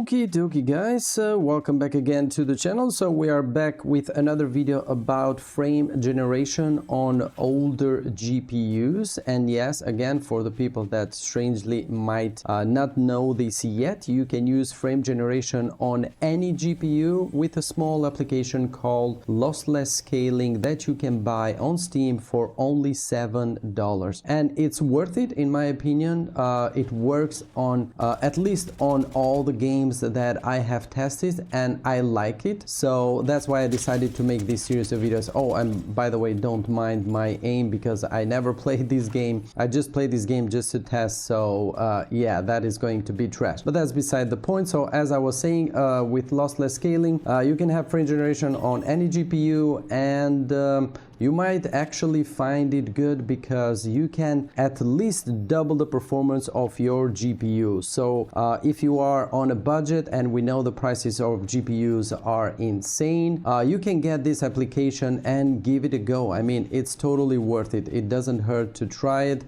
Okie dokie guys, welcome back again to the channel. So we are back with another video about frame generation on older GPUs. And yes, again, for the people that strangely might not know this yet, you can use frame generation on any GPU with a small application called lossless scaling that you can buy on Steam for only $7. And it's worth it in my opinion. It works on at least on all the games that I have tested and I like it, so that's why I decided to make this series of videos. Oh, and by the way, don't mind my aim because I never played this game. I just played this game just to test, so yeah, that is going to be trash, but that's beside the point. So as I was saying, with lossless scaling, you can have frame generation on any GPU, and you might actually find it good because you can at least double the performance of your GPU. So if you are on a budget, and we know the prices of GPUs are insane, you can get this application and give it a go. I mean, it's totally worth it. It doesn't hurt to try it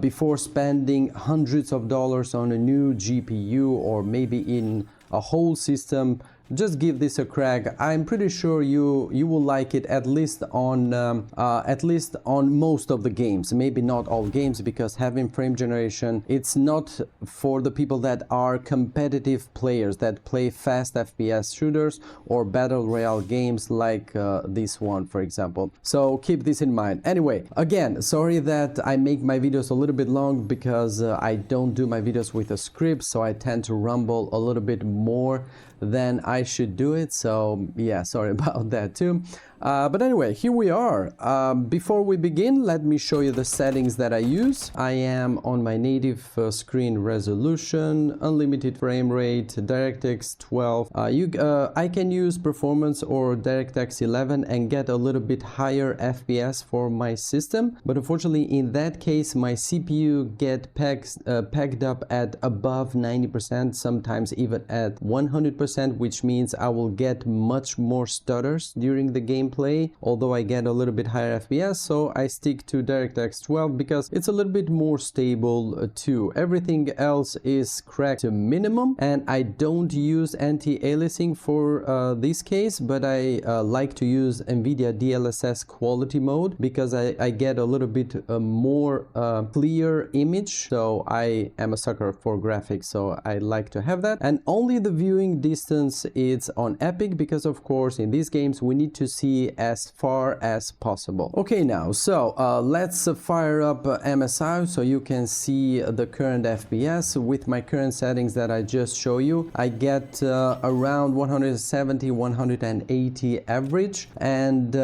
before spending hundreds of dollars on a new GPU or maybe in a whole system. Just give this a crack. I'm pretty sure you will like it, at least on most of the games. Maybe not all games, because having frame generation, it's not for the people that are competitive players that play fast FPS shooters or battle royale games like this one, for example. So keep this in mind. Anyway, again, sorry that I make my videos a little bit long because I don't do my videos with a script, so I tend to rumble a little bit more than I should do it. So yeah, sorry about that too. But anyway, here we are. Before we begin, let me show you the settings that I use. I am on my native screen resolution, unlimited frame rate, DirectX 12. I can use performance or DirectX 11 and get a little bit higher FPS for my system. But unfortunately, in that case, my CPU get pegged up at above 90%, sometimes even at 100%, which means I will get much more stutters during the gameplay, although I get a little bit higher FPS. So I stick to DirectX 12 because it's a little bit more stable too. Everything else is cracked to minimum, and I don't use anti-aliasing for this case, but I like to use NVIDIA DLSS quality mode because I get a little bit more clear image. So I am a sucker for graphics, so I like to have that. And only the viewing distance is on Epic because of course in these games we need to see as far as possible. Okay, now so let's fire up MSI so you can see the current FPS. With my current settings that I just show you, I get around 170 180 average, and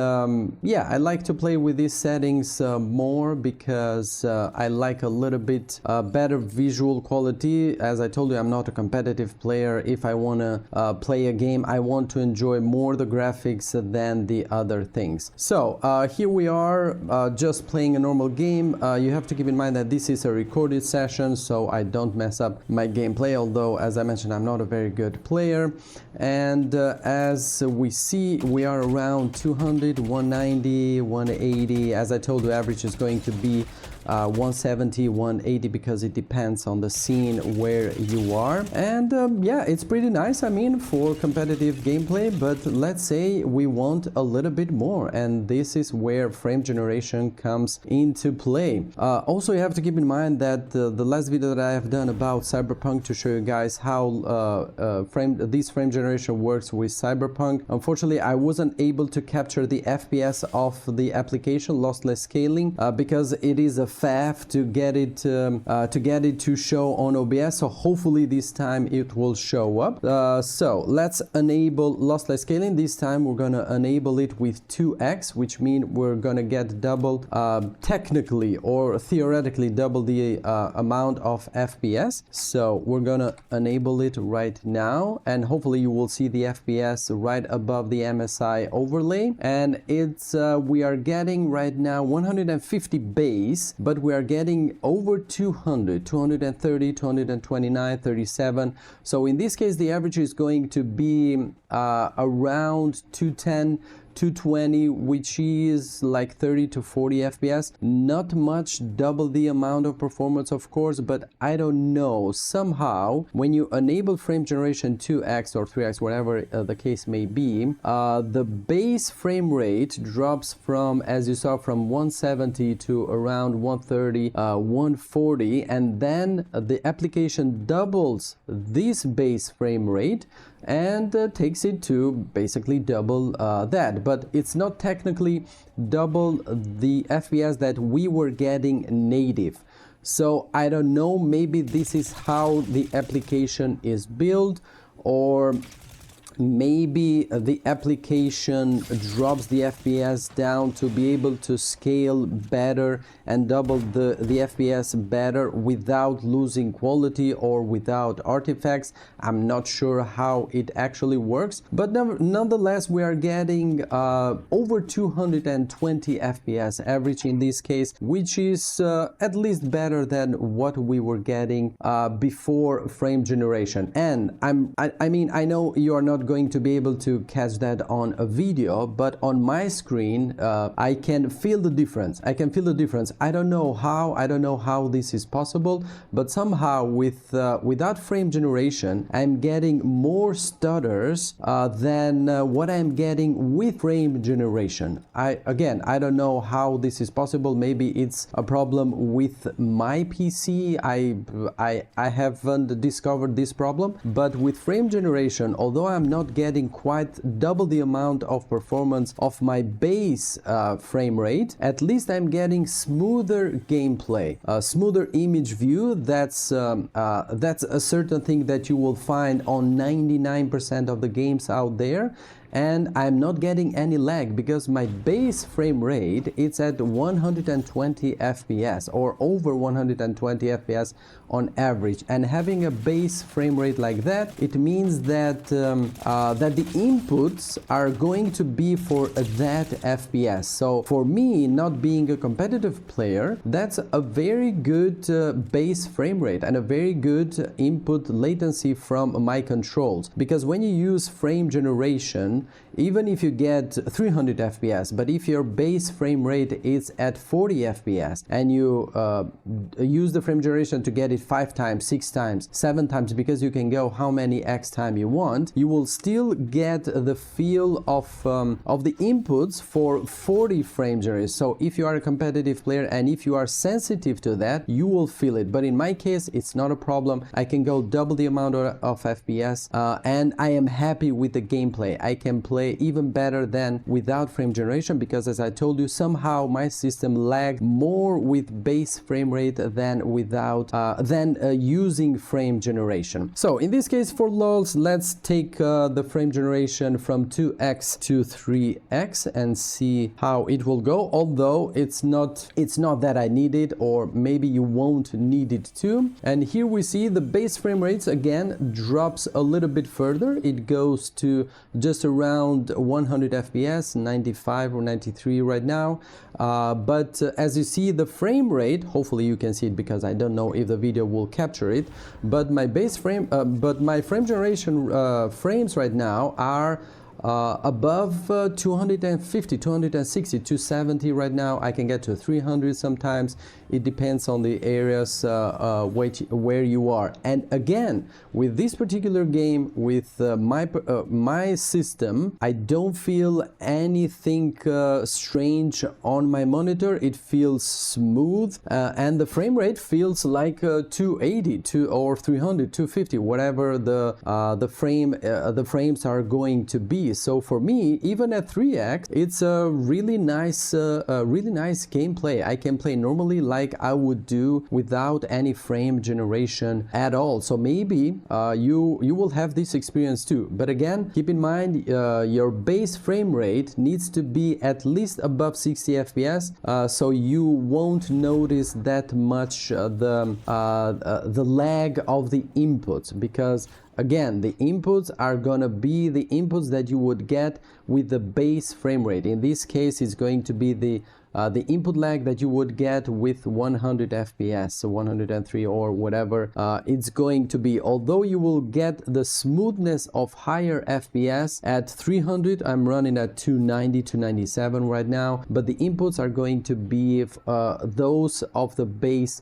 yeah, I like to play with these settings more because I like a little bit better visual quality. As I told you, I'm not a competitive player. If I want to play a game, I want to enjoy more the graphics than the other things. So here we are, just playing a normal game. You have to keep in mind that this is a recorded session, so I don't mess up my gameplay, although as I mentioned, I'm not a very good player. And as we see, we are around 200, 190, 180. As I told you, average is going to be 170, 180 because it depends on the scene where you are. And yeah, it's pretty nice, I mean, for competitive gameplay. But let's say we want a little bit more, and this is where frame generation comes into play. Also, you have to keep in mind that the last video that I have done about Cyberpunk to show you guys how this frame generation works with Cyberpunk, unfortunately I wasn't able to capture the FPS of the application lossless scaling because it is a faff to get it to show on OBS. So hopefully this time it will show up. So let's enable lossless scaling. This time we're gonna enable it with 2x, which means we're gonna get double, technically or theoretically double the amount of FPS. So we're gonna enable it right now, and hopefully you will see the FPS right above the MSI overlay. And it's we are getting right now 150 base, but we are getting over 200, 230, 229, 37. So in this case, the average is going to be around 210 220, which is like 30 to 40 FPS. Not much, double the amount of performance, of course, but I don't know, somehow when you enable frame generation 2x or 3x, whatever the case may be, the base frame rate drops from, as you saw, from 170 to around 130, 140, and then the application doubles this base frame rate and takes it to basically double that, but it's not technically double the FPS that we were getting native. So I don't know, maybe this is how the application is built, or maybe the application drops the FPS down to be able to scale better and double the FPS better without losing quality or without artifacts. I'm not sure how it actually works, but nonetheless we are getting over 220 FPS average in this case, which is at least better than what we were getting before frame generation. And I mean, I know you are not going to be able to catch that on a video, but on my screen I can feel the difference. I don't know how this is possible, but somehow without frame generation I'm getting more stutters than what I'm getting with frame generation. I don't know how this is possible. Maybe it's a problem with my PC. I haven't discovered this problem, but with frame generation, although I'm not getting quite double the amount of performance of my base frame rate, at least I'm getting smoother gameplay, smoother image view. That's a certain thing that you will find on 99% of the games out there. And I'm not getting any lag because my base frame rate, it's at 120 FPS or over 120 FPS on average. And having a base frame rate like that, it means that that the inputs are going to be for that FPS. So for me, not being a competitive player, that's a very good base frame rate and a very good input latency from my controls. Because when you use frame generation, even if you get 300 FPS, but if your base frame rate is at 40 FPS and you use the frame generation to get it 5 times, 6 times, 7 times, because you can go how many X time you want, you will still get the feel of the inputs for 40 frame generation. So if you are a competitive player and if you are sensitive to that, you will feel it. But in my case, it's not a problem. I can go double the amount of FPS and I am happy with the gameplay. I can play even better than without frame generation, because as I told you, somehow my system lagged more with base frame rate than without using frame generation. So in this case, for lols, let's take the frame generation from 2x to 3x and see how it will go, although it's not that I need it, or maybe you won't need it too. And here we see the base frame rates again drops a little bit further. It goes to just around 100 FPS, 95 or 93 right now, but as you see, the frame rate, hopefully you can see it because I don't know if the video will capture it, but my frame generation frames right now are above 250, 260, 270 right now. I can get to 300 sometimes. It depends on the areas where you are. And again, with this particular game, with my system, I don't feel anything strange on my monitor. It feels smooth, and the frame rate feels like 280 or 300, 250, whatever the frames are going to be. So for me, even at 3x, it's a really nice gameplay. I can play normally like I would do without any frame generation at all. So maybe you will have this experience too. But again, keep in mind your base frame rate needs to be at least above 60 FPS, so you won't notice that much the lag of the inputs, because again, the inputs are gonna be the inputs that you would get with the base frame rate. In this case, it's going to be the the input lag that you would get with 100 FPS, so 103 or whatever it's going to be. Although you will get the smoothness of higher FPS at 300, I'm running at 290, 297 right now, but the inputs are going to be those of the base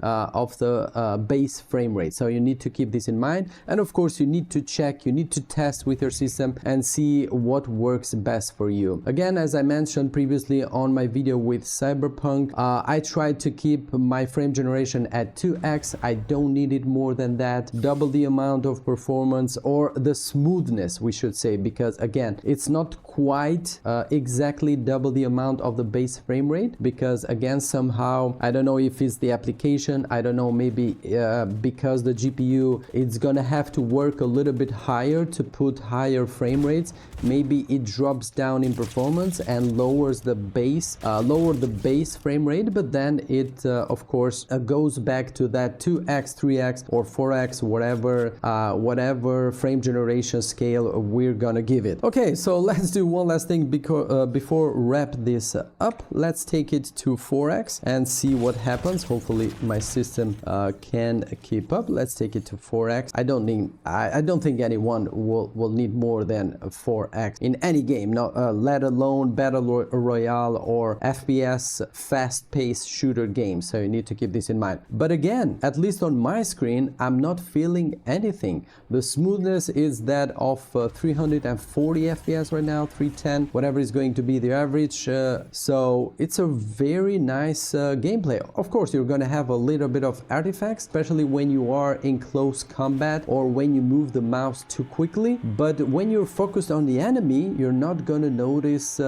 frame rate. So you need to keep this in mind, and of course you need to check, you need to test with your system and see what works best for you. Again, as I mentioned previously on my video with Cyberpunk, I tried to keep my frame generation at 2x. I don't need it more than that. Double the amount of performance, or the smoothness we should say, because again, it's not quite exactly double the amount of the base frame rate, because again, somehow, I don't know if it's the application, I don't know, maybe because the GPU, it's gonna have to work a little bit higher to put higher frame rates. Maybe it drops down in performance and lowers the base frame rate, but then it of course goes back to that 2x, 3x or 4x, whatever frame generation scale we're gonna give it. Okay, so let's do one last thing before wrap this up. Let's take it to 4x and see what happens. Hopefully my system can keep up. Let's take it to 4x. I don't think anyone will need more than 4x in any game, let alone battle royale or FPS fast-paced shooter games. So you need to keep this in mind. But again, at least on my screen, I'm not feeling anything. The smoothness is that of 340 FPS right now, 310, whatever is going to be the average. So it's a very nice gameplay. Of course, you're going to have a little bit of artifacts, especially when you are in close combat or when you move the mouse too quickly. But when you're focused on the enemy, you're not going to notice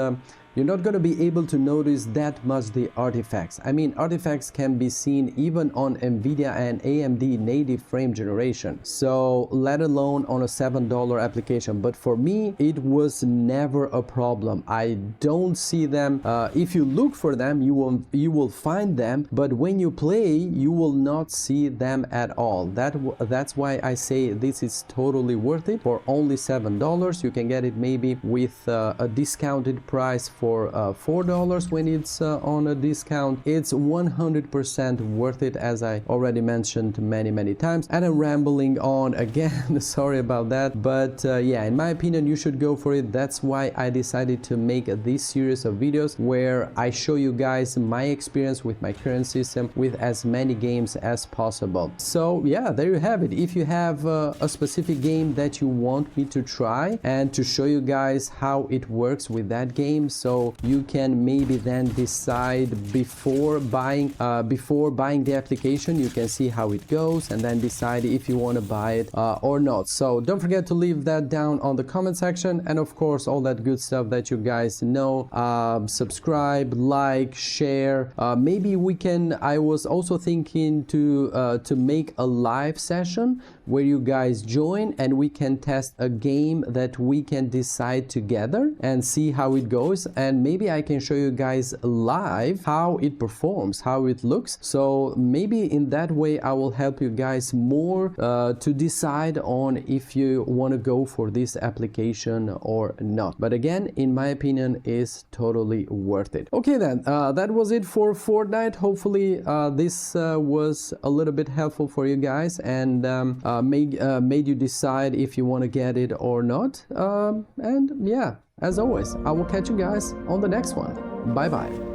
you're not going to be able to notice that much the artifacts. I mean, artifacts can be seen even on NVIDIA and AMD native frame generation, so let alone on a $7 application. But for me, it was never a problem. I don't see them. If you look for them, you will find them, but when you play, you will not see them at all. That's why I say this is totally worth it. For only $7, you can get it maybe with a discounted price for $4 when it's on a discount. It's 100% worth it, as I already mentioned many times, and I'm rambling on again. Sorry about that, but yeah, in my opinion, you should go for it. That's why I decided to make this series of videos where I show you guys my experience with my current system with as many games as possible. So yeah, there you have it. If you have a specific game that you want me to try and to show you guys how it works with that game, so you can maybe then decide before buying the application, you can see how it goes and then decide if you want to buy it or not. So don't forget to leave that down on the comment section, and of course all that good stuff that you guys know. Subscribe, like, share. Maybe we can, I was also thinking to make a live session where you guys join and we can test a game that we can decide together and see how it goes, and maybe I can show you guys live how it performs, how it looks. So maybe in that way I will help you guys more to decide on if you want to go for this application or not. But again, in my opinion, is totally worth it. Okay then, that was it for Fortnite. Hopefully this was a little bit helpful for you guys and made you decide if you want to get it or not. And yeah, as always, I will catch you guys on the next one. Bye bye.